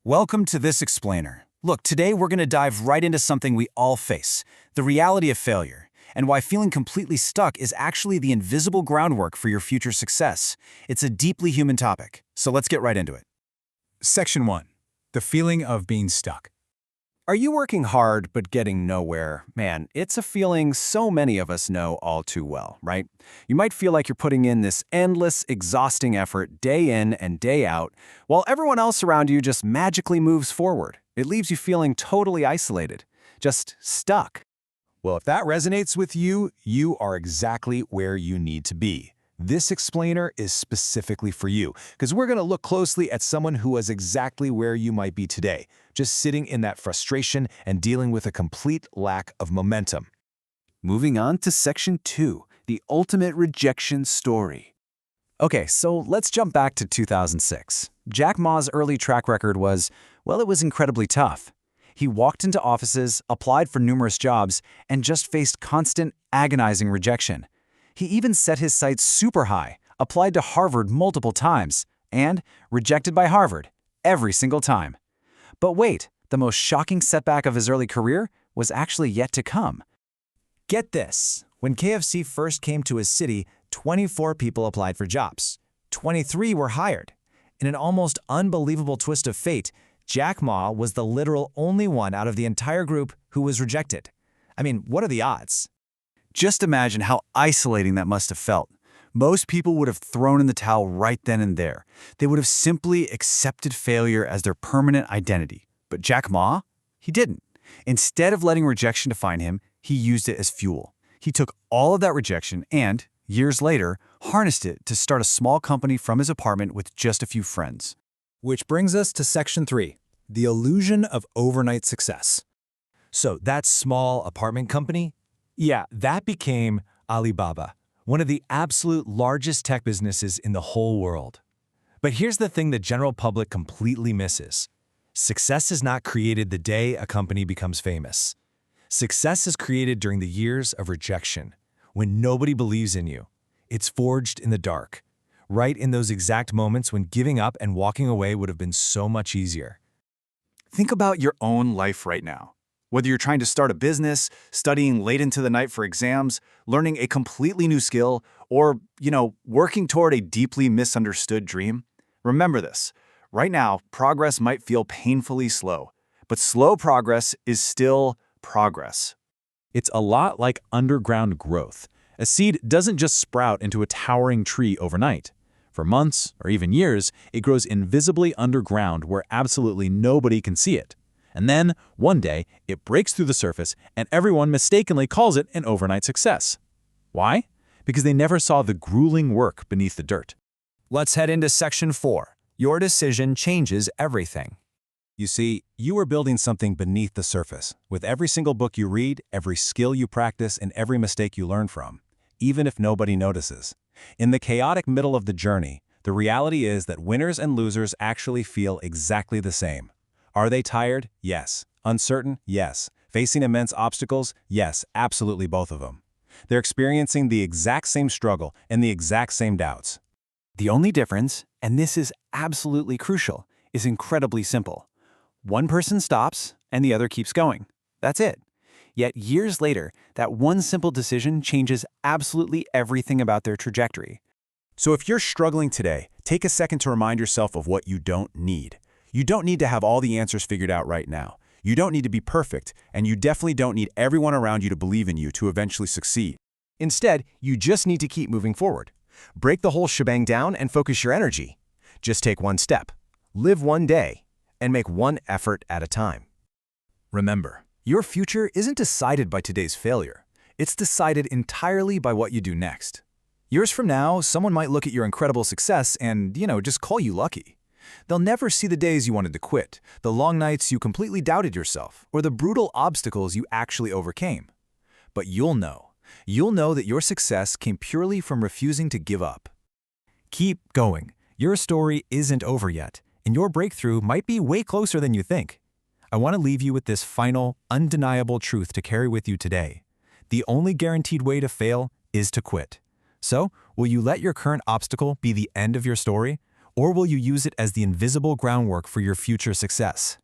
Welcome to this explainer. Look, today we're going to dive right into something we all face, the reality of failure, and why feeling completely stuck is actually the invisible groundwork for your future success. It's a deeply human topic, so let's get right into it. Section 1. The feeling of being stuck. Are you working hard but getting nowhere? Man, it's a feeling so many of us know all too well, right? You might feel like you're putting in this endless, exhausting effort day in and day out, while everyone else around you just magically moves forward. It leaves you feeling totally isolated, just stuck. Well, if that resonates with you, you are exactly where you need to be. This explainer is specifically for you, because we're going to look closely at someone who is exactly where you might be today, just sitting in that frustration and dealing with a complete lack of momentum. Moving on to Section 2, the ultimate rejection story. Okay, so let's jump back to 2006. Jack Ma's early track record was, well, it was incredibly tough. He walked into offices, applied for numerous jobs, and just faced constant, agonizing rejection. He even set his sights super high, applied to Harvard multiple times, and rejected by Harvard every single time. But wait, the most shocking setback of his early career was actually yet to come. Get this, when KFC first came to his city, 24 people applied for jobs. 23 were hired. In an almost unbelievable twist of fate, Jack Ma was the literal only one out of the entire group who was rejected. I mean, what are the odds? Just imagine how isolating that must have felt. Most people would have thrown in the towel right then and there. They would have simply accepted failure as their permanent identity. But Jack Ma? He didn't. Instead of letting rejection define him, he used it as fuel. He took all of that rejection and, years later, harnessed it to start a small company from his apartment with just a few friends. Which brings us to Section 3, the illusion of overnight success. So that small apartment company? Yeah, that became Alibaba, one of the absolute largest tech businesses in the whole world. But here's the thing the general public completely misses. Success is not created the day a company becomes famous. Success is created during the years of rejection, when nobody believes in you. It's forged in the dark, right in those exact moments when giving up and walking away would have been so much easier. Think about your own life right now. Whether you're trying to start a business, studying late into the night for exams, learning a completely new skill, or, working toward a deeply misunderstood dream, remember this. Right now, progress might feel painfully slow, but slow progress is still progress. It's a lot like underground growth. A seed doesn't just sprout into a towering tree overnight. For months, or even years, it grows invisibly underground where absolutely nobody can see it. And then, one day, it breaks through the surface and everyone mistakenly calls it an overnight success. Why? Because they never saw the grueling work beneath the dirt. Let's head into Section 4. Your decision changes everything. You see, you are building something beneath the surface, with every single book you read, every skill you practice, and every mistake you learn from, even if nobody notices. In the chaotic middle of the journey, the reality is that winners and losers actually feel exactly the same. Are they tired? Yes. Uncertain? Yes. Facing immense obstacles? Yes, absolutely both of them. They're experiencing the exact same struggle and the exact same doubts. The only difference, and this is absolutely crucial, is incredibly simple. One person stops and the other keeps going. That's it. Yet years later, that one simple decision changes absolutely everything about their trajectory. So if you're struggling today, take a second to remind yourself of what you don't need. You don't need to have all the answers figured out right now. You don't need to be perfect, and you definitely don't need everyone around you to believe in you to eventually succeed. Instead, you just need to keep moving forward. Break the whole shebang down and focus your energy. Just take one step, live one day, and make one effort at a time. Remember, your future isn't decided by today's failure. It's decided entirely by what you do next. Years from now, someone might look at your incredible success and, just call you lucky. They'll never see the days you wanted to quit, the long nights you completely doubted yourself, or the brutal obstacles you actually overcame. But you'll know. You'll know that your success came purely from refusing to give up. Keep going. Your story isn't over yet, and your breakthrough might be way closer than you think. I want to leave you with this final, undeniable truth to carry with you today. The only guaranteed way to fail is to quit. So, will you let your current obstacle be the end of your story? Or will you use it as the invisible groundwork for your future success?